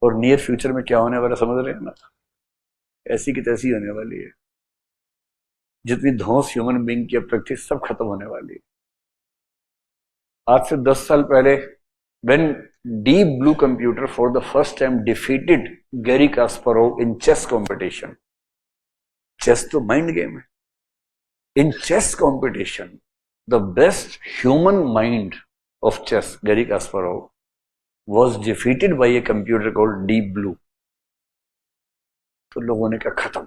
और near future में क्या होने वाला समझ रहे हैं ना, ऐसी की तैसी होने वाली है। जितनी धौंस ह्यूमन बीइंग की अब तक थी सब खत्म होने वाली है। आज से 10 साल पहले when Deep Blue Computer for the first time defeated Garry Kasparov in chess competition, chess तो माइंड गेम है, in chess competition the best human mind of chess, Garry Kasparov, was defeated by a computer called Deep Blue। तो लोगों ने कहा खत्म।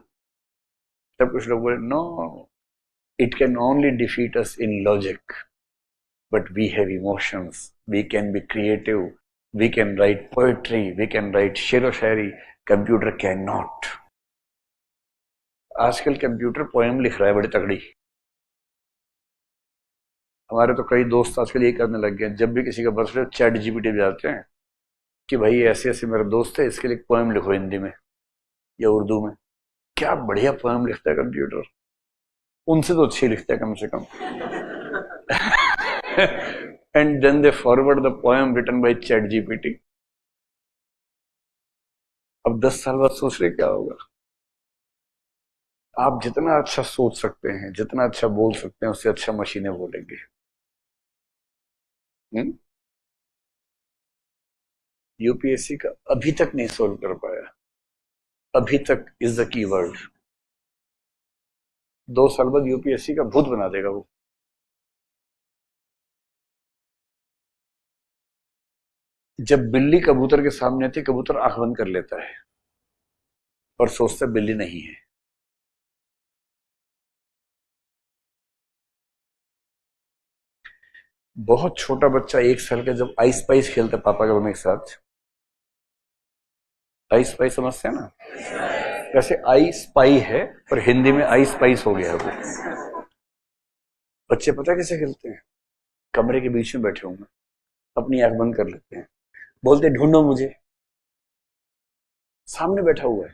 तब कुछ लोग बोले no, it can only defeat us in logic, but we have emotions, we can be creative, we can write poetry, we can write शेर व शायरी, कंप्यूटर कैन नॉट। आजकल कंप्यूटर पोएम लिख रहा है बड़ी तगड़ी। हमारे तो कई दोस्त आजकल ये करने लग गए, जब भी किसी का बर्थडे चैट जीपीटी पे जाते हैं कि भाई ऐसे ऐसे मेरा दोस्त है, इसके लिए पोएम लिखो हिंदी में या उर्दू में। क्या बढ़िया पोएम लिखता है कंप्यूटर, उनसे तो अच्छी लिखता है कम से कम। And then they forward the poem written by ChatGPT। अब 10 साल बाद सोच रहे क्या होगा। आप जितना अच्छा सोच सकते हैं, जितना अच्छा बोल सकते हैं, उससे अच्छा मशीनें बोलेंगे। यूपीएससी का अभी तक नहीं सोल्व कर पाया, अभी तक इज द की वर्ड। 2 साल बाद यूपीएससी का भूत बना देगा वो। जब बिल्ली कबूतर के सामने आती, कबूतर आंख बंद कर लेता है और सोचता बिल्ली नहीं है। बहुत छोटा बच्चा 1 साल का जब आइस पाइस खेलता पापा के मम्मी के साथ, आइस पाइस समझते हैं ना, वैसे आई स्पाई है पर हिंदी में आई स्पाइस हो गया है वो। बच्चे पता है कैसे खेलते हैं, कमरे के बीच में बैठे होंगे, अपनी आंख बंद कर लेते हैं, बोलते ढूंढो मुझे, सामने बैठा हुआ है।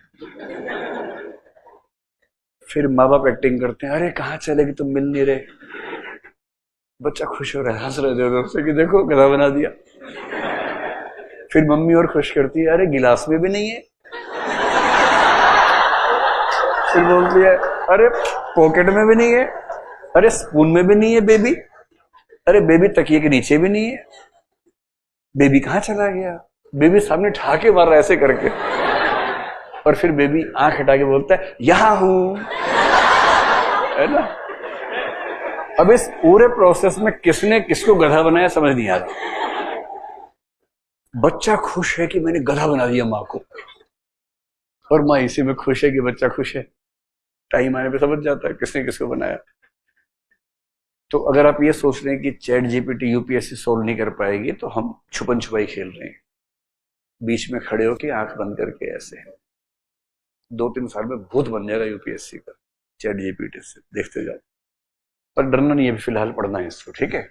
फिर माँ बाप एक्टिंग करते हैं, अरे कहाँ चलेगी तुम मिल नहीं रहे। बच्चा खुश हो रहा है, हंस रहे थे उससे कि देखो गधा बना दिया। फिर मम्मी और खुश करती है, अरे गिलास में भी नहीं है। फिर बोलती है, अरे पॉकेट में भी नहीं है, अरे स्पून में भी नहीं है बेबी, अरे बेबी तकिए के नीचे भी नहीं है, बेबी कहाँ चला गया। बेबी सामने ठाके मार रहा है ऐसे करके, और फिर बेबी आंख हटा के बोलता है यहां हूं, है ना। अब इस पूरे प्रोसेस में किसने किसको गधा बनाया समझ नहीं आ रहा। बच्चा खुश है कि मैंने गधा बना दिया माँ को, और माँ इसी में खुश है कि बच्चा खुश है। टाइम आने पे समझ जाता है किसने किसको बनाया। तो अगर आप ये सोच रहे हैं कि चैट जीपीटी यूपीएससी सोल्व नहीं कर पाएगी, तो हम छुपन छुपाई खेल रहे हैं, बीच में खड़े होकर आंख बंद करके ऐसे। 2-3 साल में भूत बन जाएगा यूपीएससी का चैट जीपीटी से, देखते जाओ। पर डरना नहीं है, फिलहाल पढ़ना है इसको, ठीक है।